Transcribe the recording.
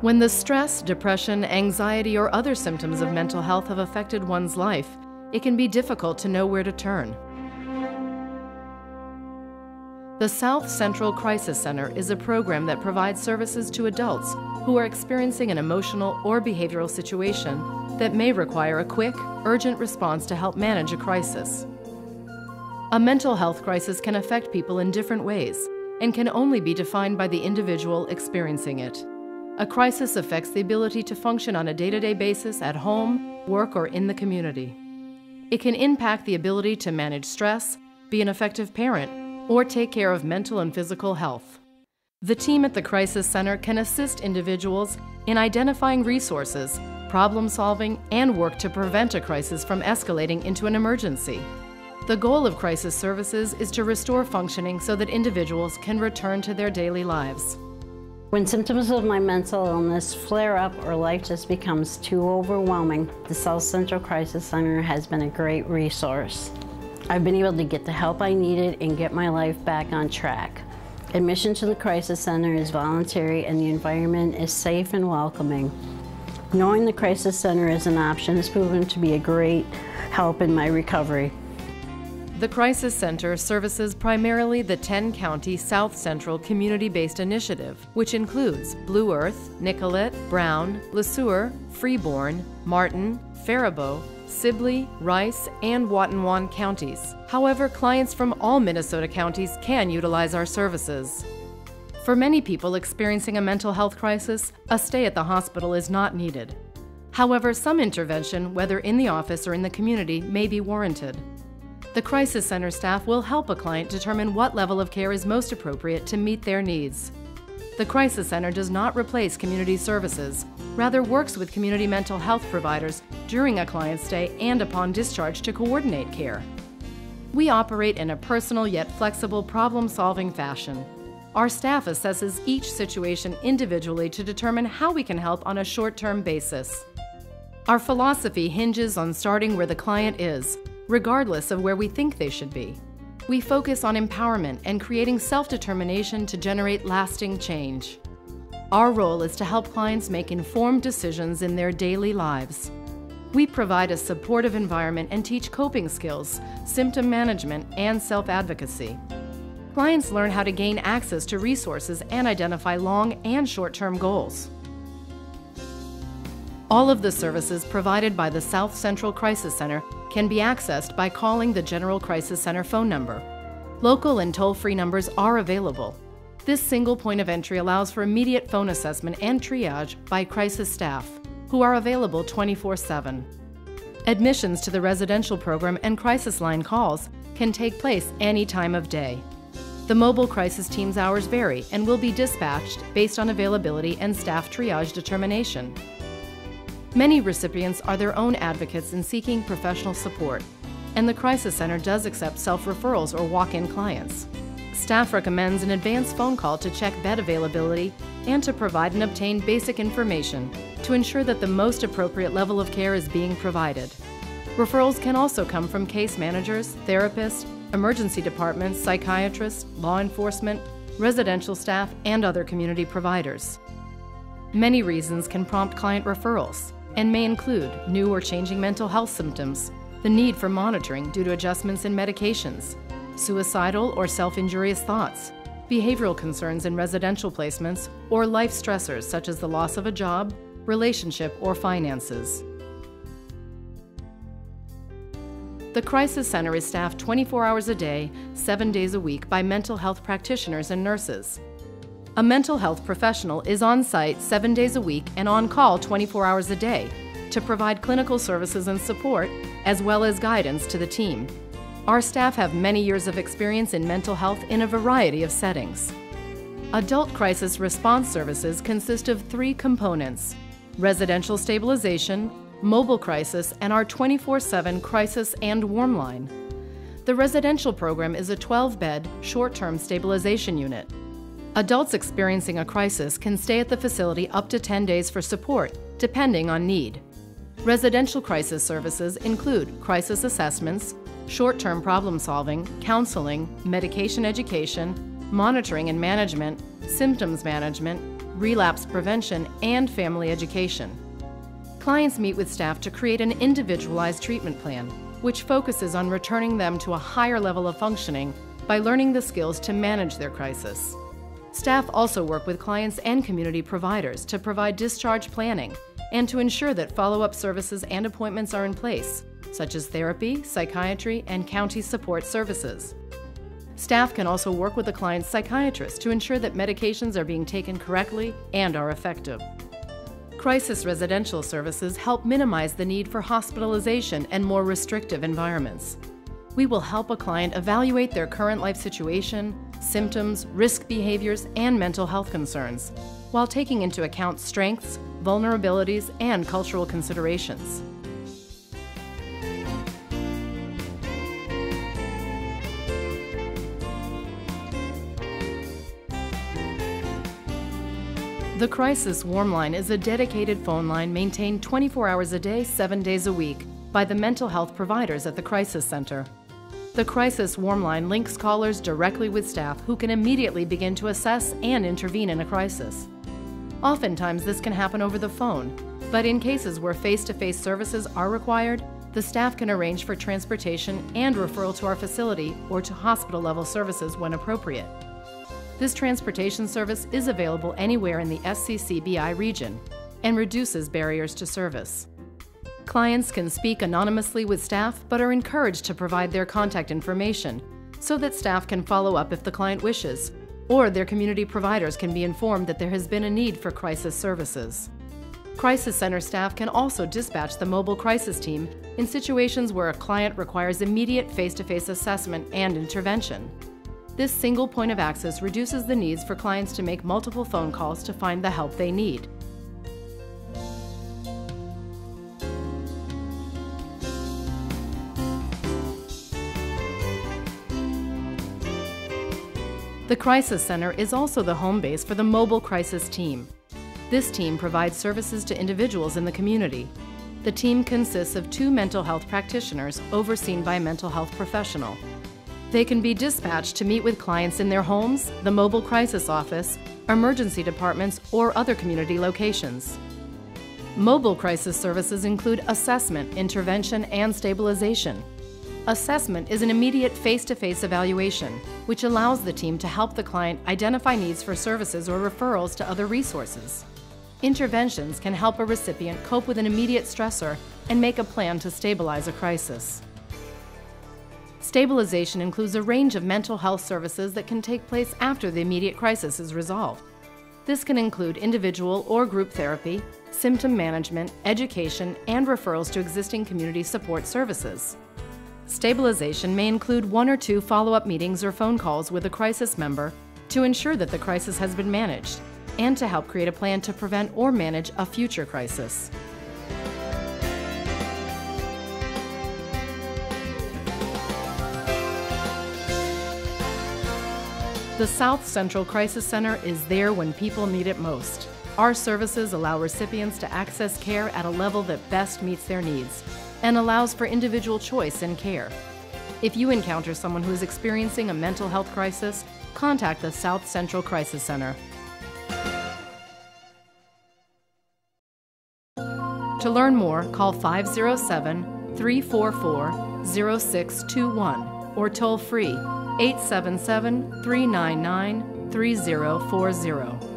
When the stress, depression, anxiety, or other symptoms of mental health have affected one's life, it can be difficult to know where to turn. The South Central Crisis Center is a program that provides services to adults who are experiencing an emotional or behavioral situation that may require a quick, urgent response to help manage a crisis. A mental health crisis can affect people in different ways and can only be defined by the individual experiencing it. A crisis affects the ability to function on a day-to-day basis at home, work, or in the community. It can impact the ability to manage stress, be an effective parent, or take care of mental and physical health. The team at the Crisis Center can assist individuals in identifying resources, problem solving, and work to prevent a crisis from escalating into an emergency. The goal of crisis services is to restore functioning so that individuals can return to their daily lives. When symptoms of my mental illness flare up or life just becomes too overwhelming, the South Central Crisis Center has been a great resource. I've been able to get the help I needed and get my life back on track. Admission to the Crisis Center is voluntary and the environment is safe and welcoming. Knowing the Crisis Center is an option has proven to be a great help in my recovery. The Crisis Center services primarily the 10-county South Central community-based initiative, which includes Blue Earth, Nicollet, Brown, LeSueur, Freeborn, Martin, Faribault, Sibley, Rice, and Watonwan counties. However, clients from all Minnesota counties can utilize our services. For many people experiencing a mental health crisis, a stay at the hospital is not needed. However, some intervention, whether in the office or in the community, may be warranted. The Crisis Center staff will help a client determine what level of care is most appropriate to meet their needs. The Crisis Center does not replace community services, rather works with community mental health providers during a client's stay and upon discharge to coordinate care. We operate in a personal yet flexible problem-solving fashion. Our staff assesses each situation individually to determine how we can help on a short-term basis. Our philosophy hinges on starting where the client is, regardless of where we think they should be. We focus on empowerment and creating self-determination to generate lasting change. Our role is to help clients make informed decisions in their daily lives. We provide a supportive environment and teach coping skills, symptom management, and self-advocacy. Clients learn how to gain access to resources and identify long and short-term goals. All of the services provided by the South Central Crisis Center can be accessed by calling the General Crisis Center phone number. Local and toll-free numbers are available. This single point of entry allows for immediate phone assessment and triage by crisis staff, who are available 24/7. Admissions to the residential program and crisis line calls can take place any time of day. The mobile crisis team's hours vary and will be dispatched based on availability and staff triage determination. Many recipients are their own advocates in seeking professional support, and the Crisis Center does accept self-referrals or walk-in clients. Staff recommends an advance phone call to check bed availability and to provide and obtain basic information to ensure that the most appropriate level of care is being provided. Referrals can also come from case managers, therapists, emergency departments, psychiatrists, law enforcement, residential staff, and other community providers. Many reasons can prompt client referrals and may include new or changing mental health symptoms, the need for monitoring due to adjustments in medications, suicidal or self-injurious thoughts, behavioral concerns in residential placements, or life stressors such as the loss of a job, relationship, or finances. The Crisis Center is staffed 24 hours a day, 7 days a week by mental health practitioners and nurses. A mental health professional is on site 7 days a week and on call 24 hours a day to provide clinical services and support, as well as guidance to the team. Our staff have many years of experience in mental health in a variety of settings. Adult crisis response services consist of 3 components: residential stabilization, mobile crisis, and our 24/7 crisis and warm line. The residential program is a 12-bed, short-term stabilization unit. Adults experiencing a crisis can stay at the facility up to 10 days for support, depending on need. Residential crisis services include crisis assessments, short-term problem solving, counseling, medication education, monitoring and management, symptoms management, relapse prevention, and family education. Clients meet with staff to create an individualized treatment plan, which focuses on returning them to a higher level of functioning by learning the skills to manage their crisis. Staff also work with clients and community providers to provide discharge planning and to ensure that follow-up services and appointments are in place, such as therapy, psychiatry, and county support services. Staff can also work with the client's psychiatrist to ensure that medications are being taken correctly and are effective. Crisis residential services help minimize the need for hospitalization and more restrictive environments. We will help a client evaluate their current life situation, symptoms, risk behaviors, and mental health concerns, while taking into account strengths, vulnerabilities, and cultural considerations. The Crisis Warm Line is a dedicated phone line maintained 24 hours a day, 7 days a week by the mental health providers at the Crisis Center. The Crisis Warm Line links callers directly with staff who can immediately begin to assess and intervene in a crisis. Oftentimes this can happen over the phone, but in cases where face-to-face services are required, the staff can arrange for transportation and referral to our facility or to hospital-level services when appropriate. This transportation service is available anywhere in the SCCBI region and reduces barriers to service. Clients can speak anonymously with staff but are encouraged to provide their contact information so that staff can follow up if the client wishes, or their community providers can be informed that there has been a need for crisis services. Crisis Center staff can also dispatch the mobile crisis team in situations where a client requires immediate face-to-face assessment and intervention. This single point of access reduces the needs for clients to make multiple phone calls to find the help they need. The Crisis Center is also the home base for the Mobile Crisis Team. This team provides services to individuals in the community. The team consists of 2 mental health practitioners overseen by a mental health professional. They can be dispatched to meet with clients in their homes, the mobile crisis office, emergency departments, or other community locations. Mobile crisis services include assessment, intervention, and stabilization. Assessment is an immediate face-to-face evaluation, which allows the team to help the client identify needs for services or referrals to other resources. Interventions can help a recipient cope with an immediate stressor and make a plan to stabilize a crisis. Stabilization includes a range of mental health services that can take place after the immediate crisis is resolved. This can include individual or group therapy, symptom management, education, and referrals to existing community support services. Stabilization may include 1 or 2 follow-up meetings or phone calls with a crisis member to ensure that the crisis has been managed and to help create a plan to prevent or manage a future crisis. The South Central Crisis Center is there when people need it most. Our services allow recipients to access care at a level that best meets their needs and allows for individual choice in care. If you encounter someone who is experiencing a mental health crisis, contact the South Central Crisis Center. To learn more, call 507-344-0621 or toll free 877-399-3040.